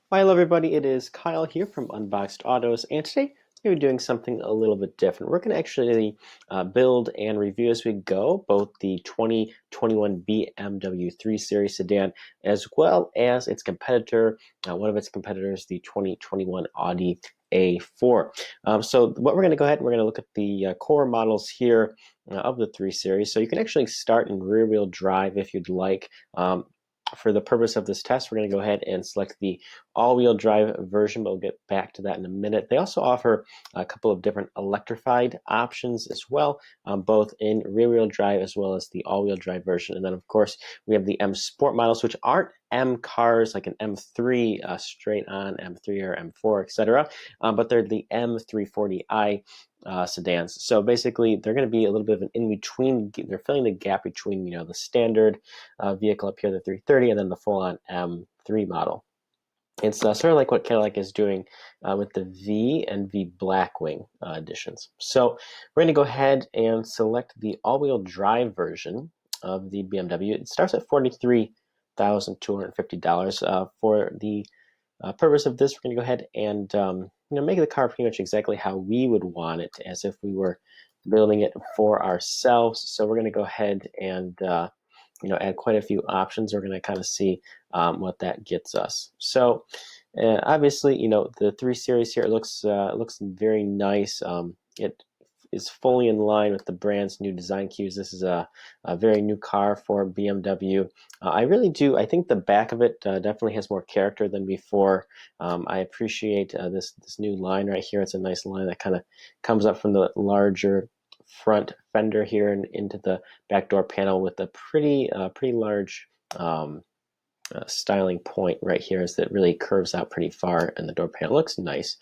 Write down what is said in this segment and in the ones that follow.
Hi, hello everybody, it is Kyle here from Unboxed Autos, and today we're doing something a little bit different. We're going to actually build and review as we go both the 2021 BMW 3 Series sedan as well as its competitor, one of its competitors, the 2021 Audi A4. So what we're going to go ahead and we're going to look at the core models here of the 3 Series. So you can actually start in rear-wheel drive if you'd like. For the purpose of this test, we're going to go ahead and select the all-wheel drive version, but we'll get back to that in a minute. They also offer a couple of different electrified options as well, both in rear-wheel drive as well as the all-wheel drive version. And then, of course, we have the M Sport models, which aren't M cars like an M3 straight on M3 or M4, etc., but they're the M340i sedans. So basically, they're going to be a little bit of an in-between. They're filling the gap between, the standard vehicle up here, the 330, and then the full-on M3 model. It's sort of like what Cadillac is doing with the V and V Blackwing editions. So we're going to go ahead and select the all-wheel drive version of the BMW. It starts at $43,250. For the purpose of this, we're going to go ahead and make the car pretty much exactly how we would want it, as if we were building it for ourselves. So we're going to go ahead and add quite a few options. We're going to kind of see what that gets us. So obviously, the 3 Series here looks very nice. It is fully in line with the brand's new design cues. This is a very new car for BMW. I think the back of it definitely has more character than before. I appreciate this new line right here. It's a nice line that kind of comes up from the larger front fender here and into the back door panel with a pretty large styling point right here, as that really curves out pretty far, and the door panel looks nice.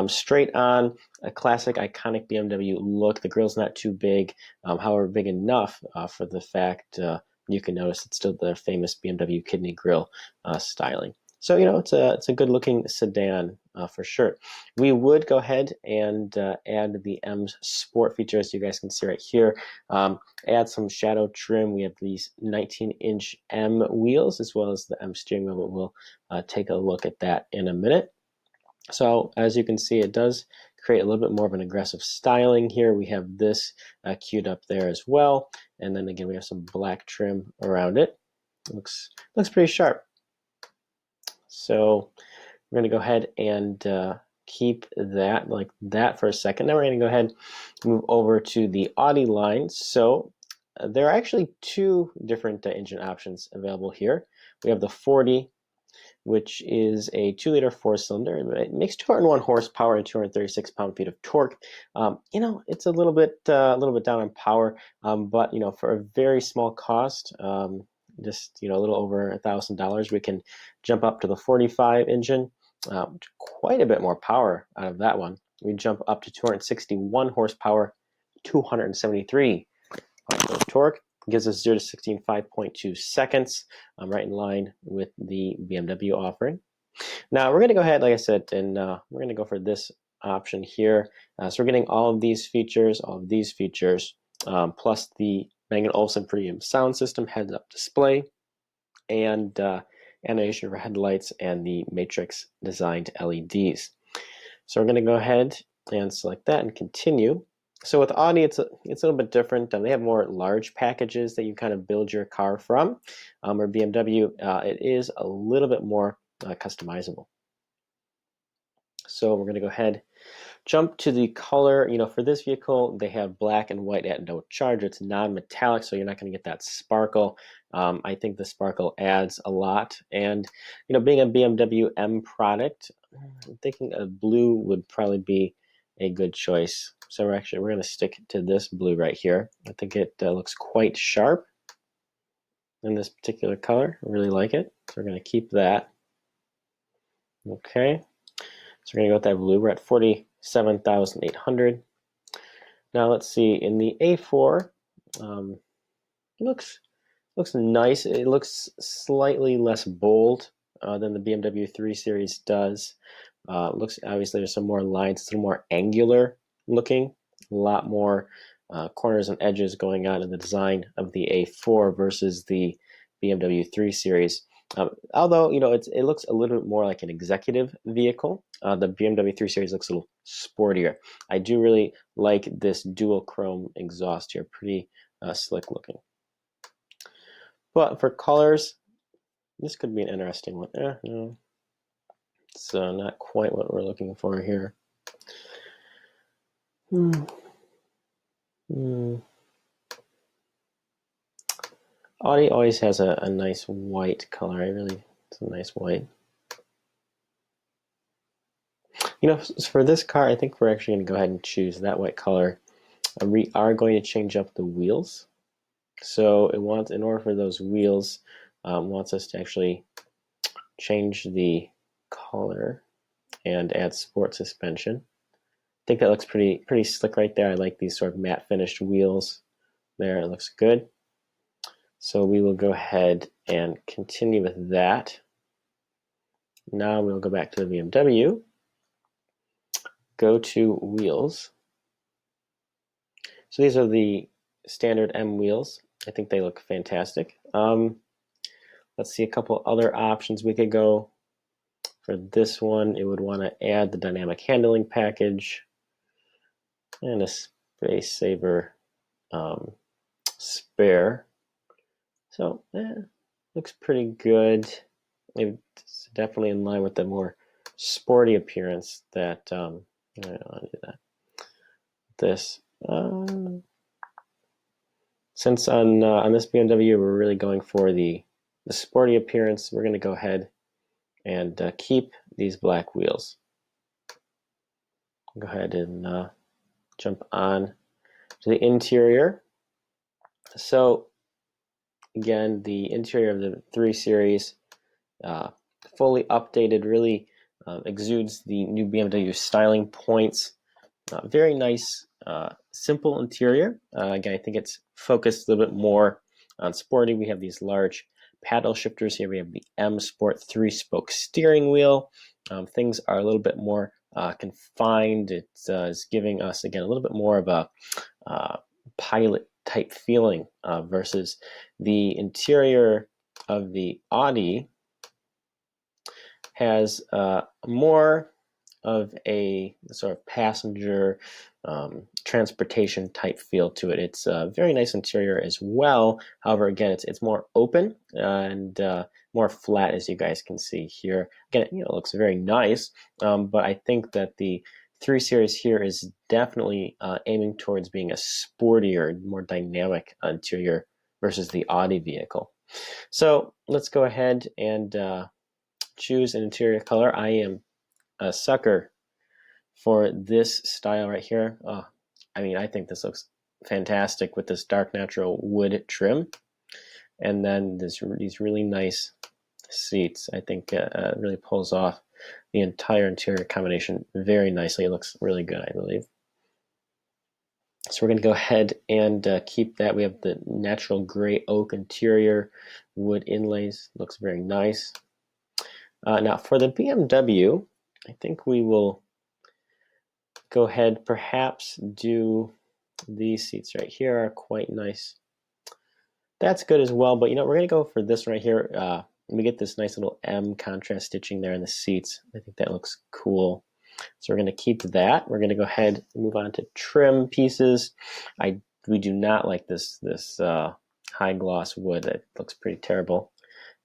Straight on, a classic iconic BMW look. The grille's not too big, however big enough for the fact you can notice it's still the famous BMW kidney grille styling. So it's a good looking sedan for sure. We would go ahead and add the M Sport feature, as you guys can see right here. Add some shadow trim. We have these 19-inch M wheels as well as the M steering wheel, but we'll take a look at that in a minute. So as you can see, it does create a little bit more of an aggressive styling here. We have this queued up there as well, and then again we have some black trim around it. Looks pretty sharp. So we're going to go ahead and keep that like that for a second. Now we're going to go ahead and move over to the Audi line. So there are actually two different engine options available here. We have the 40, which is a 2-liter 4-cylinder. It makes 201 horsepower and 236 pound-feet of torque. It's a little bit down on power, but for a very small cost, just a little over $1,000, we can jump up to the 45 engine. Quite a bit more power out of that one. We jump up to 261 horsepower, 273 pound-feet of torque. Gives us 0 to 60 in 5.2 seconds, right in line with the BMW offering. Now we're going to go ahead, like I said, and we're going to go for this option here. So we're getting all of these features, plus the Bang & Olufsen premium sound system, heads-up display, and animation for headlights and the matrix designed LEDs. So we're going to go ahead and select that and continue. So with Audi, it's a little bit different. They have more large packages that you kind of build your car from. Or BMW, it is a little bit more customizable. So we're going to go ahead, jump to the color. For this vehicle, they have black and white at no charge. It's non-metallic, so you're not going to get that sparkle. I think the sparkle adds a lot. And being a BMW M product, I'm thinking a blue would probably be a good choice. So we're going to stick to this blue right here. I think it looks quite sharp in this particular color. I really like it. So we're going to keep that. Okay. So we're going to go with that blue. We're at 47,800. Now let's see. In the A4, it looks nice. It looks slightly less bold than the BMW 3 Series does. Looks, obviously there's some more lines. It's a little more angular looking, a lot more corners and edges going on in the design of the A4 versus the BMW 3 Series. Although, you know, it looks a little bit more like an executive vehicle. The BMW 3 Series looks a little sportier. I do really like this dual chrome exhaust here. Pretty slick looking. But for colors, this could be an interesting one. No. It's not quite what we're looking for here. Audi always has a nice white color. It's a nice white. You know, for this car, I think we're actually going to go ahead and choose that white color. We are going to change up the wheels. So it wants, in order for those wheels, wants us to actually change the color and add sport suspension. I think that looks pretty slick right there. I like these sort of matte finished wheels there. It looks good. So we will go ahead and continue with that. Now we'll go back to the BMW, go to wheels. So these are the standard M wheels. I think they look fantastic. Let's see a couple other options. We could go for this one. It would want to add the dynamic handling package and a space saver spare. So looks pretty good. It's definitely in line with the more sporty appearance that I don't want to do that. This since on this BMW we're really going for the sporty appearance, we're going to go ahead and keep these black wheels. Go ahead and jump on to the interior. So again, the interior of the 3 Series, fully updated, really exudes the new BMW styling points. Very nice, simple interior. Again, I think it's focused a little bit more on sporty. We have these large paddle shifters here. We have the M Sport 3-spoke steering wheel. Things are a little bit more confined. It is giving us, again, a little bit more of a pilot type feeling versus the interior of the Audi has more of a sort of passenger transportation type feel to it. It's a very nice interior as well. However, again, it's more open and more flat, as you guys can see here. Again, it looks very nice, but I think that the 3 Series here is definitely aiming towards being a sportier, more dynamic interior versus the Audi vehicle. So let's go ahead and choose an interior color. I am a sucker for this style right here. I mean, I think this looks fantastic with this dark natural wood trim, and then these really nice seats. I think really pulls off the entire interior combination very nicely. It looks really good, I believe. So we're going to go ahead and keep that. We have the natural gray oak interior, wood inlays. Looks very nice. Now for the BMW, I think we will go ahead, perhaps do these seats right here are quite nice. That's good as well, but we're going to go for this right here. We get this nice little M contrast stitching there in the seats. I think that looks cool. So we're going to keep that. We're going to go ahead and move on to trim pieces. We do not like this high gloss wood. It looks pretty terrible.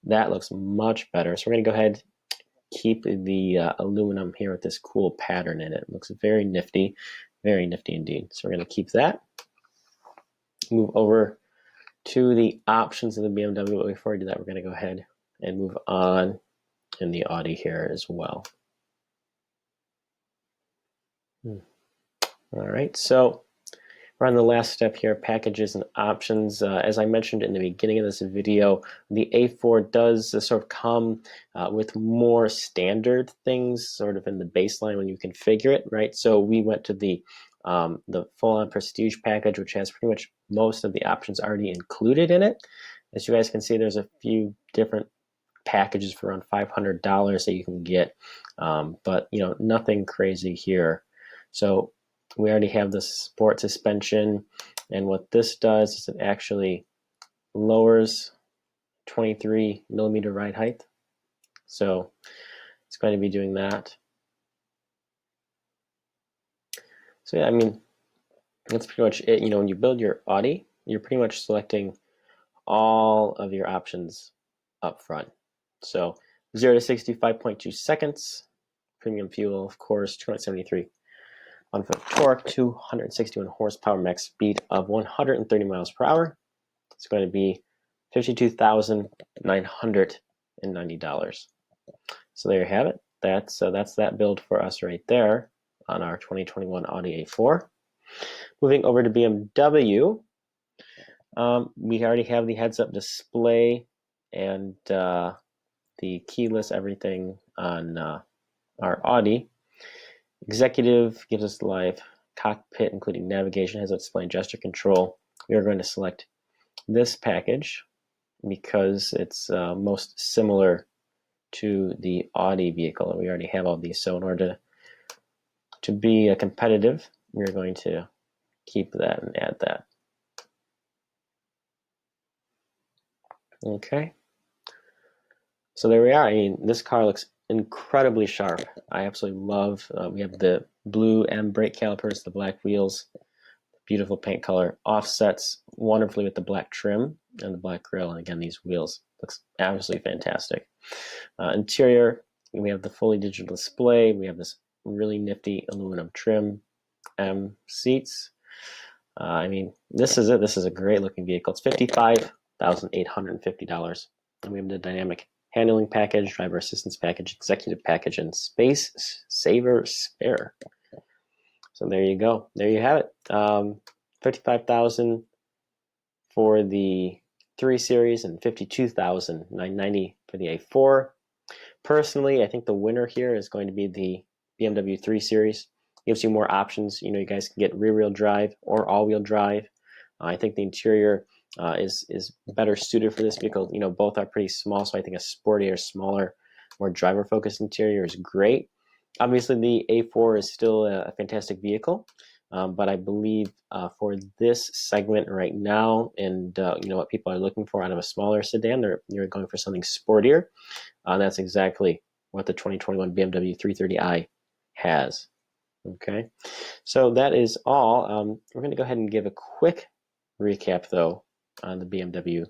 That looks much better. So we're going to go ahead, keep the aluminum here with this cool pattern in it. It looks very nifty indeed. So we're going to keep that. Move over to the options of the BMW, but before we do that, we're going to go ahead and move on in the Audi here as well. All right, so we're on the last step here, packages and options. As I mentioned in the beginning of this video, the A4 does sort of come with more standard things sort of in the baseline when you configure it, right? So we went to the full-on Prestige package, which has pretty much most of the options already included in it. As you guys can see, there's a few different packages for around $500 that you can get, but nothing crazy here. So we already have the sport suspension, and what this does is it actually lowers 23mm ride height. So it's going to be doing that. So yeah, I mean, that's pretty much it. You know, when you build your Audi, you're pretty much selecting all of your options up front. So 0 to 60, 5.2 seconds. Premium fuel, of course, 273 on-foot torque, 261 horsepower, max speed of 130 miles per hour. It's going to be $52,990. So there you have it. That's that build for us right there on our 2021 Audi A4. Moving over to BMW, we already have the heads-up display and the keyless everything on our Audi. Executive gives us live cockpit, including navigation, heads-up display, and gesture control. We are going to select this package because it's most similar to the Audi vehicle, and we already have all these. So in order to be competitive, we're going to keep that and add that. Okay. So there we are. I mean, this car looks incredibly sharp. I absolutely love. We have the blue M brake calipers, the black wheels, beautiful paint color, offsets wonderfully with the black trim and the black grille. And again, these wheels looks absolutely fantastic. Interior, we have the fully digital display. We have this really nifty aluminum trim, M seats. I mean, this is it. This is a great looking vehicle. It's $55,850. And we have the dynamic handling package, driver assistance package, executive package, and space saver spare. So there you go. There you have it. $55,000 for the 3 Series and $52,990 for the A4. Personally, I think the winner here is going to be the BMW 3 Series. Gives you more options. You know, you guys can get rear-wheel drive or all-wheel drive. I think the interior is better suited for this vehicle. You know, both are pretty small, so I think a sportier, smaller, more driver-focused interior is great. Obviously, the A4 is still a fantastic vehicle, but I believe for this segment right now, and you know what people are looking for out of a smaller sedan, you're going for something sportier. That's exactly what the 2021 BMW 330i has. Okay, so that is all. We're going to go ahead and give a quick recap, though, on the BMW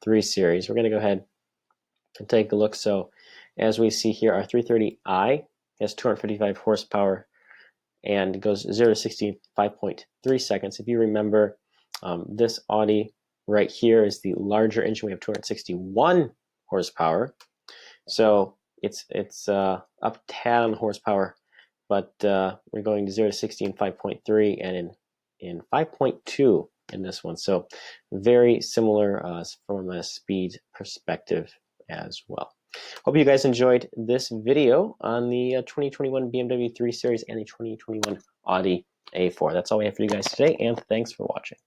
3 Series. We're going to go ahead and take a look. So as we see here, our 330i has 255 horsepower and goes 0 to 60 in 5.3 seconds. If you remember, this Audi right here is the larger engine. We have 261 horsepower. So it's up 10 horsepower, but we're going to 0 to 60 in 5.3 and in 5.2 in this one. So very similar from a speed perspective as well. Hope you guys enjoyed this video on the 2021 BMW 3 Series and the 2021 Audi A4. That's all we have for you guys today, and thanks for watching.